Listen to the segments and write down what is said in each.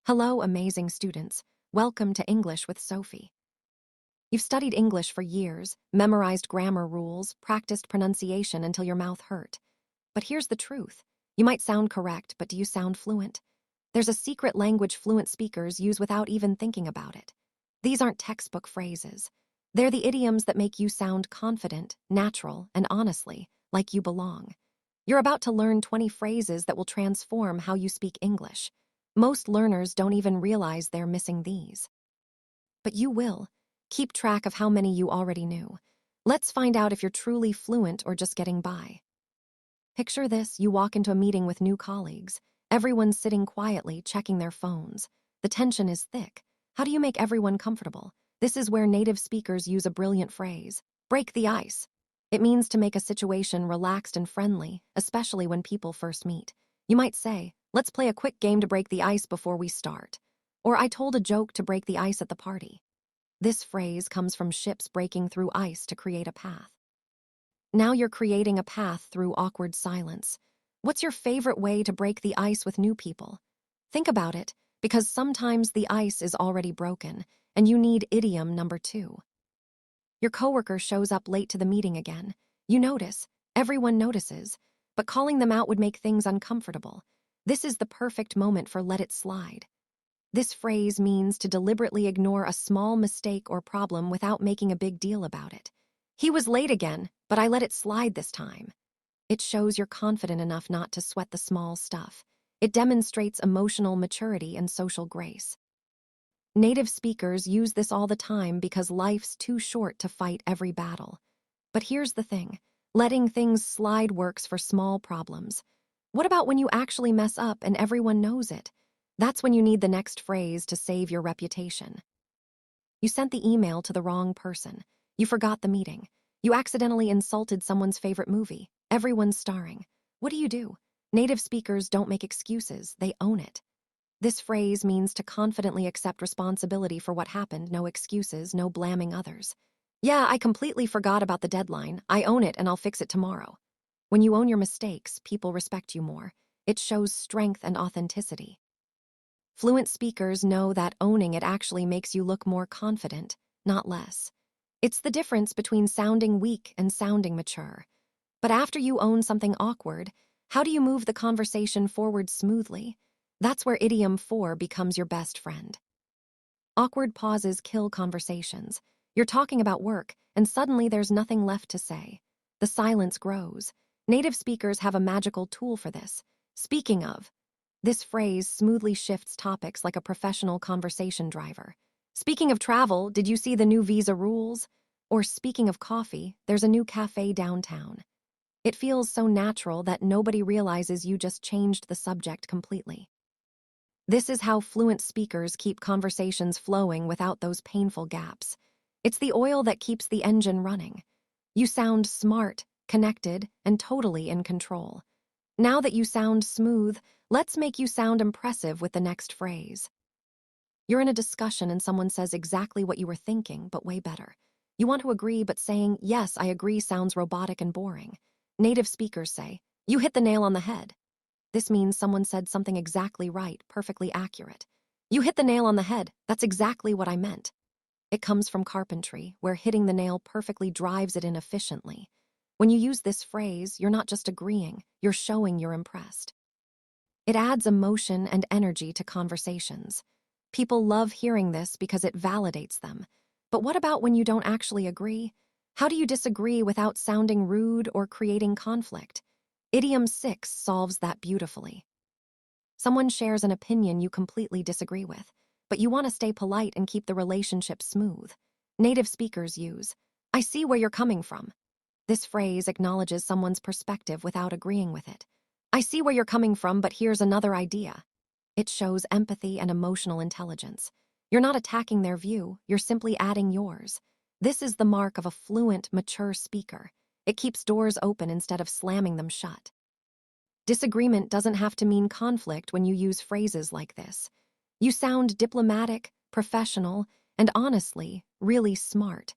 Hello, amazing students. Welcome to English with Sophie. You've studied English for years, memorized grammar rules, practiced pronunciation until your mouth hurt. But here's the truth. You might sound correct, but do you sound fluent? There's a secret language fluent speakers use without even thinking about it. These aren't textbook phrases. They're the idioms that make you sound confident, natural, and honestly, like you belong. You're about to learn 20 phrases that will transform how you speak English. Most learners don't even realize they're missing these. But you will. Keep track of how many you already knew. Let's find out if you're truly fluent or just getting by. Picture this: you walk into a meeting with new colleagues. Everyone's sitting quietly, checking their phones. The tension is thick. How do you make everyone comfortable? This is where native speakers use a brilliant phrase: break the ice. It means to make a situation relaxed and friendly, especially when people first meet. You might say, let's play a quick game to break the ice before we start. Or I told a joke to break the ice at the party. This phrase comes from ships breaking through ice to create a path. Now you're creating a path through awkward silence. What's your favorite way to break the ice with new people? Think about it, because sometimes the ice is already broken, and you need idiom number 2. Your coworker shows up late to the meeting again. You notice, everyone notices, but calling them out would make things uncomfortable. This is the perfect moment for let it slide. This phrase means to deliberately ignore a small mistake or problem without making a big deal about it. He was late again, but I let it slide this time. It shows you're confident enough not to sweat the small stuff. It demonstrates emotional maturity and social grace. Native speakers use this all the time because life's too short to fight every battle. But here's the thing: letting things slide works for small problems. What about when you actually mess up and everyone knows it? That's when you need the next phrase to save your reputation. You sent the email to the wrong person. You forgot the meeting. You accidentally insulted someone's favorite movie. Everyone's starring. What do? Native speakers don't make excuses, they own it. This phrase means to confidently accept responsibility for what happened, no excuses, no blaming others. Yeah, I completely forgot about the deadline. I own it and I'll fix it tomorrow. When you own your mistakes, people respect you more. It shows strength and authenticity. Fluent speakers know that owning it actually makes you look more confident, not less. It's the difference between sounding weak and sounding mature. But after you own something awkward, how do you move the conversation forward smoothly? That's where idiom 4 becomes your best friend. Awkward pauses kill conversations. You're talking about work, and suddenly there's nothing left to say. The silence grows. Native speakers have a magical tool for this. Speaking of, this phrase smoothly shifts topics like a professional conversation driver. Speaking of travel, did you see the new visa rules? Or speaking of coffee, there's a new cafe downtown. It feels so natural that nobody realizes you just changed the subject completely. This is how fluent speakers keep conversations flowing without those painful gaps. It's the oil that keeps the engine running. You sound smart, connected, and totally in control. Now that you sound smooth, let's make you sound impressive with the next phrase. You're in a discussion and someone says exactly what you were thinking, but way better. You want to agree, but saying, yes, I agree sounds robotic and boring. Native speakers say, you hit the nail on the head. This means someone said something exactly right, perfectly accurate. You hit the nail on the head. That's exactly what I meant. It comes from carpentry, where hitting the nail perfectly drives it in efficiently. When you use this phrase, you're not just agreeing, you're showing you're impressed. It adds emotion and energy to conversations. People love hearing this because it validates them. But what about when you don't actually agree? How do you disagree without sounding rude or creating conflict? Idiom 6 solves that beautifully. Someone shares an opinion you completely disagree with, but you want to stay polite and keep the relationship smooth. Native speakers use, I see where you're coming from. This phrase acknowledges someone's perspective without agreeing with it. I see where you're coming from, but here's another idea. It shows empathy and emotional intelligence. You're not attacking their view, you're simply adding yours. This is the mark of a fluent, mature speaker. It keeps doors open instead of slamming them shut. Disagreement doesn't have to mean conflict when you use phrases like this. You sound diplomatic, professional, and honestly, really smart.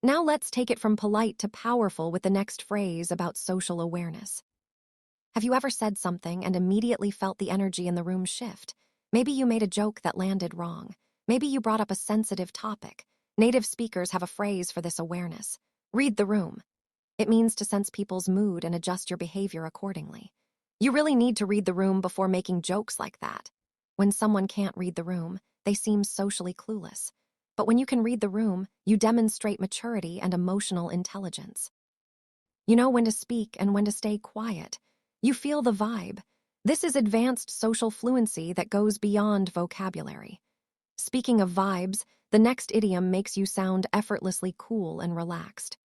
Now let's take it from polite to powerful with the next phrase about social awareness. Have you ever said something and immediately felt the energy in the room shift? Maybe you made a joke that landed wrong. Maybe you brought up a sensitive topic. Native speakers have a phrase for this awareness. Read the room. It means to sense people's mood and adjust your behavior accordingly. You really need to read the room before making jokes like that. When someone can't read the room, they seem socially clueless. But when you can read the room, you demonstrate maturity and emotional intelligence. You know when to speak and when to stay quiet. You feel the vibe. This is advanced social fluency that goes beyond vocabulary. Speaking of vibes, the next idiom makes you sound effortlessly cool and relaxed.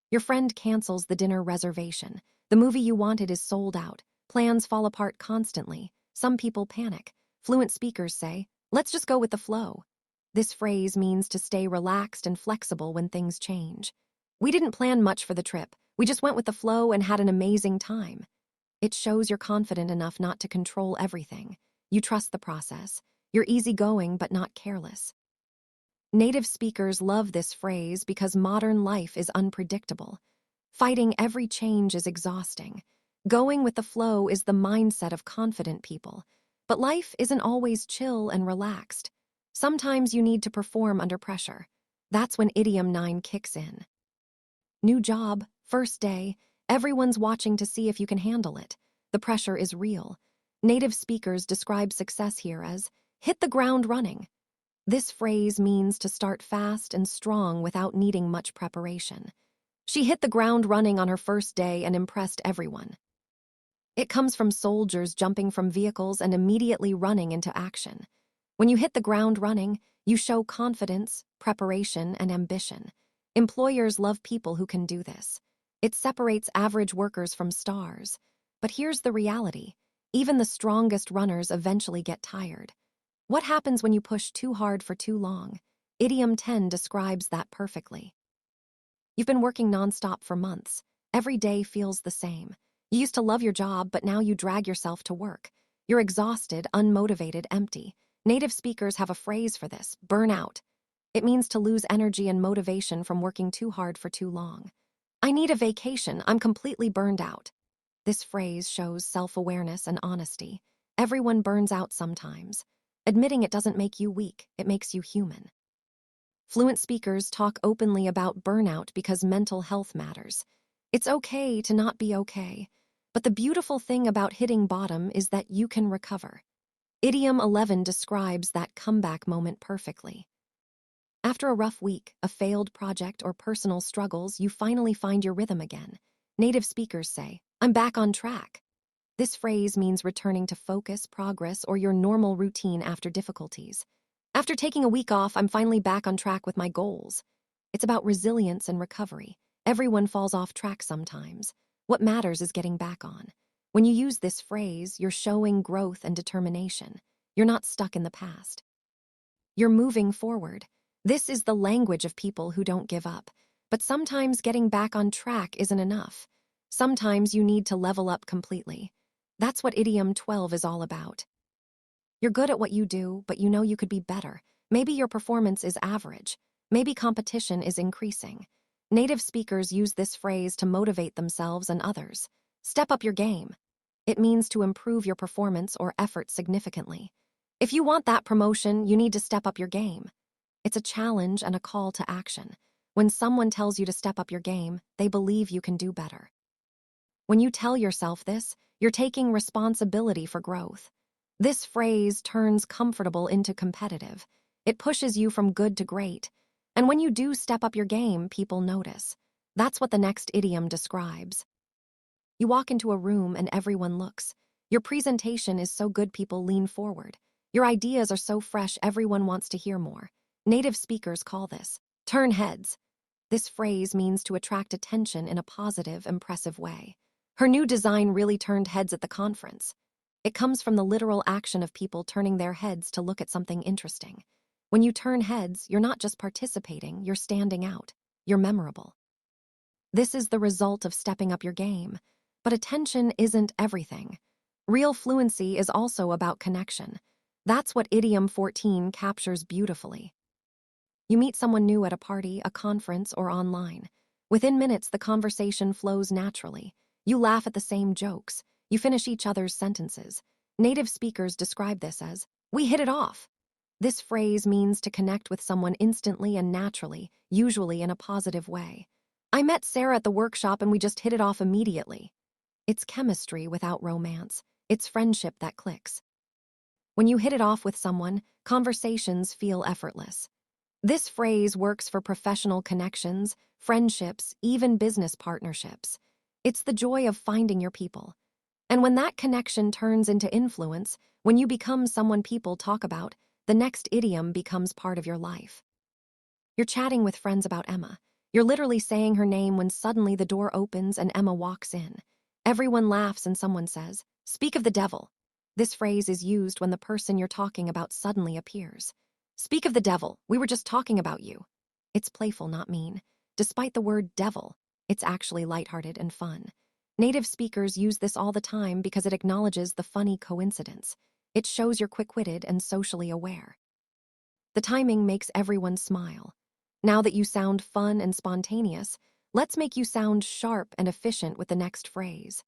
Your friend cancels the dinner reservation. The movie you wanted is sold out. Plans fall apart constantly. Some people panic. Fluent speakers say, "Let's just go with the flow." This phrase means to stay relaxed and flexible when things change. We didn't plan much for the trip. We just went with the flow and had an amazing time. It shows you're confident enough not to control everything. You trust the process. You're easygoing but not careless. Native speakers love this phrase because modern life is unpredictable. Fighting every change is exhausting. Going with the flow is the mindset of confident people. But life isn't always chill and relaxed. Sometimes you need to perform under pressure. That's when Idiom 9 kicks in. New job, first day, everyone's watching to see if you can handle it. The pressure is real. Native speakers describe success here as, hit the ground running. This phrase means to start fast and strong without needing much preparation. She hit the ground running on her first day and impressed everyone. It comes from soldiers jumping from vehicles and immediately running into action. When you hit the ground running, you show confidence, preparation, and ambition. Employers love people who can do this. It separates average workers from stars. But here's the reality. Even the strongest runners eventually get tired. What happens when you push too hard for too long? Idiom 10 describes that perfectly. You've been working nonstop for months. Every day feels the same. You used to love your job, but now you drag yourself to work. You're exhausted, unmotivated, empty. Native speakers have a phrase for this, burnout. It means to lose energy and motivation from working too hard for too long. I need a vacation. I'm completely burned out. This phrase shows self-awareness and honesty. Everyone burns out sometimes. Admitting it doesn't make you weak, it makes you human. Fluent speakers talk openly about burnout because mental health matters. It's okay to not be okay, but the beautiful thing about hitting bottom is that you can recover. Idiom 11 describes that comeback moment perfectly. After a rough week, a failed project, or personal struggles, you finally find your rhythm again. Native speakers say, "I'm back on track." This phrase means returning to focus, progress, or your normal routine after difficulties. After taking a week off, I'm finally back on track with my goals. It's about resilience and recovery. Everyone falls off track sometimes. What matters is getting back on. When you use this phrase, you're showing growth and determination. You're not stuck in the past. You're moving forward. This is the language of people who don't give up. But sometimes getting back on track isn't enough. Sometimes you need to level up completely. That's what Idiom 12 is all about. You're good at what you do, but you know you could be better. Maybe your performance is average. Maybe competition is increasing. Native speakers use this phrase to motivate themselves and others. Step up your game. It means to improve your performance or effort significantly. If you want that promotion, you need to step up your game. It's a challenge and a call to action. When someone tells you to step up your game, they believe you can do better. When you tell yourself this, you're taking responsibility for growth. This phrase turns comfortable into competitive. It pushes you from good to great. And when you do step up your game, people notice. That's what the next idiom describes. You walk into a room and everyone looks. Your presentation is so good people lean forward. Your ideas are so fresh everyone wants to hear more. Native speakers call this turn heads. This phrase means to attract attention in a positive, impressive way. Her new design really turned heads at the conference. It comes from the literal action of people turning their heads to look at something interesting. When you turn heads, you're not just participating, you're standing out. You're memorable. This is the result of stepping up your game. But attention isn't everything. Real fluency is also about connection. That's what Idiom 14 captures beautifully. You meet someone new at a party, a conference, or online. Within minutes, the conversation flows naturally. You laugh at the same jokes. You finish each other's sentences. Native speakers describe this as We hit it off. This phrase means to connect with someone instantly and naturally, usually in a positive way. I met Sarah at the workshop and we just hit it off immediately. It's chemistry without romance. It's friendship that clicks. When you hit it off with someone, conversations feel effortless. This phrase works for professional connections, friendships, even business partnerships. It's the joy of finding your people. And when that connection turns into influence, when you become someone people talk about, the next idiom becomes part of your life. You're chatting with friends about Emma. You're literally saying her name when suddenly the door opens and Emma walks in. Everyone laughs and someone says, "Speak of the devil." This phrase is used when the person you're talking about suddenly appears. "Speak of the devil, we were just talking about you." It's playful, not mean. Despite the word devil, it's actually lighthearted and fun. Native speakers use this all the time because it acknowledges the funny coincidence. It shows you're quick-witted and socially aware. The timing makes everyone smile. Now that you sound fun and spontaneous, let's make you sound sharp and efficient with the next phrase.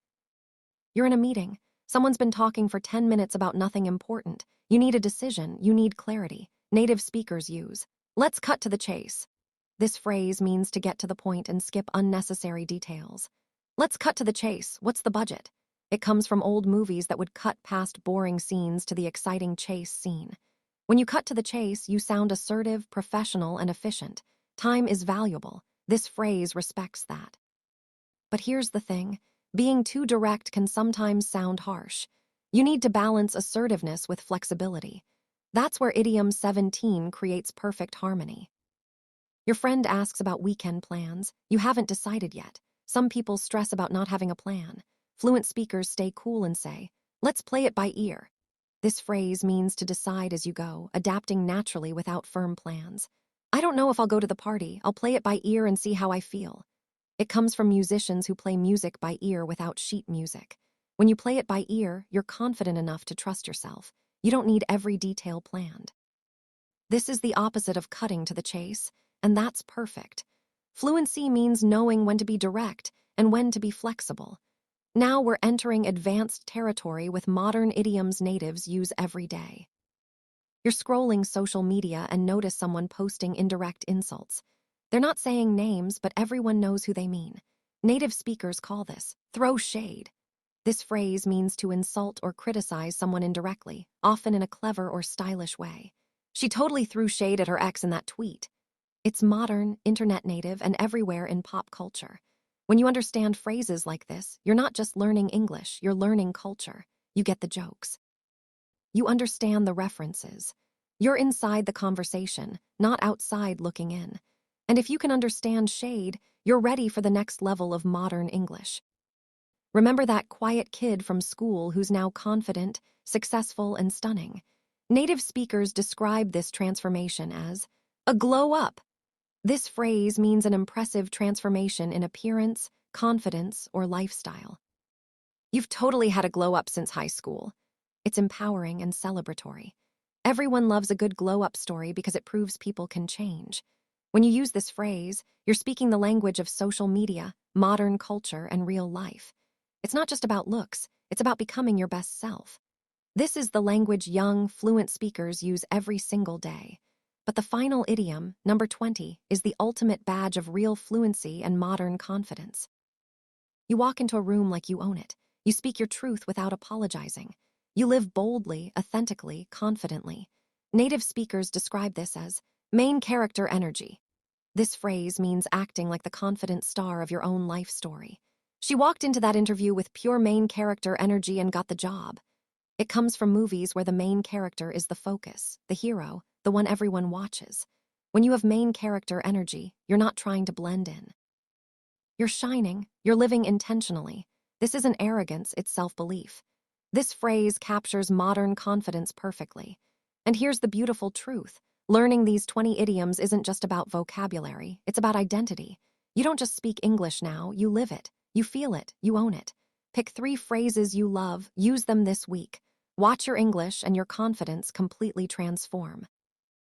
You're in a meeting. Someone's been talking for 10 minutes about nothing important. You need a decision. You need clarity. Native speakers use, "Let's cut to the chase." This phrase means to get to the point and skip unnecessary details. Let's cut to the chase. What's the budget? It comes from old movies that would cut past boring scenes to the exciting chase scene. When you cut to the chase, you sound assertive, professional, and efficient. Time is valuable. This phrase respects that. But here's the thing. Being too direct can sometimes sound harsh. You need to balance assertiveness with flexibility. That's where idiom 17 creates perfect harmony. Your friend asks about weekend plans. You haven't decided yet. Some people stress about not having a plan. Fluent speakers stay cool and say, "Let's play it by ear." This phrase means to decide as you go, adapting naturally without firm plans. "I don't know if I'll go to the party. I'll play it by ear and see how I feel." It comes from musicians who play music by ear without sheet music. When you play it by ear, you're confident enough to trust yourself. You don't need every detail planned. This is the opposite of cutting to the chase, and that's perfect. Fluency means knowing when to be direct and when to be flexible. Now we're entering advanced territory with modern idioms natives use every day. You're scrolling social media and notice someone posting indirect insults. They're not saying names, but everyone knows who they mean. Native speakers call this throw shade. This phrase means to insult or criticize someone indirectly, often in a clever or stylish way. "She totally threw shade at her ex in that tweet." It's modern, internet native, and everywhere in pop culture. When you understand phrases like this, you're not just learning English, you're learning culture. You get the jokes. You understand the references. You're inside the conversation, not outside looking in. And if you can understand shade, you're ready for the next level of modern English. Remember that quiet kid from school who's now confident, successful, and stunning. Native speakers describe this transformation as a glow up. This phrase means an impressive transformation in appearance, confidence, or lifestyle. You've totally had a glow up since high school. It's empowering and celebratory. Everyone loves a good glow up story because it proves people can change. When you use this phrase, you're speaking the language of social media, modern culture, and real life. It's not just about looks, it's about becoming your best self. This is the language young, fluent speakers use every single day. But the final idiom, number 20, is the ultimate badge of real fluency and modern confidence. You walk into a room like you own it. You speak your truth without apologizing. You live boldly, authentically, confidently. Native speakers describe this as main character energy. This phrase means acting like the confident star of your own life story. She walked into that interview with pure main character energy and got the job. It comes from movies where the main character is the focus, the hero, the one everyone watches. When you have main character energy, you're not trying to blend in. You're shining, you're living intentionally. This isn't arrogance, it's self-belief. This phrase captures modern confidence perfectly. And here's the beautiful truth. Learning these 20 idioms isn't just about vocabulary, it's about identity. You don't just speak English now, you live it. You feel it, you own it. Pick 3 phrases you love, use them this week. Watch your English and your confidence completely transform.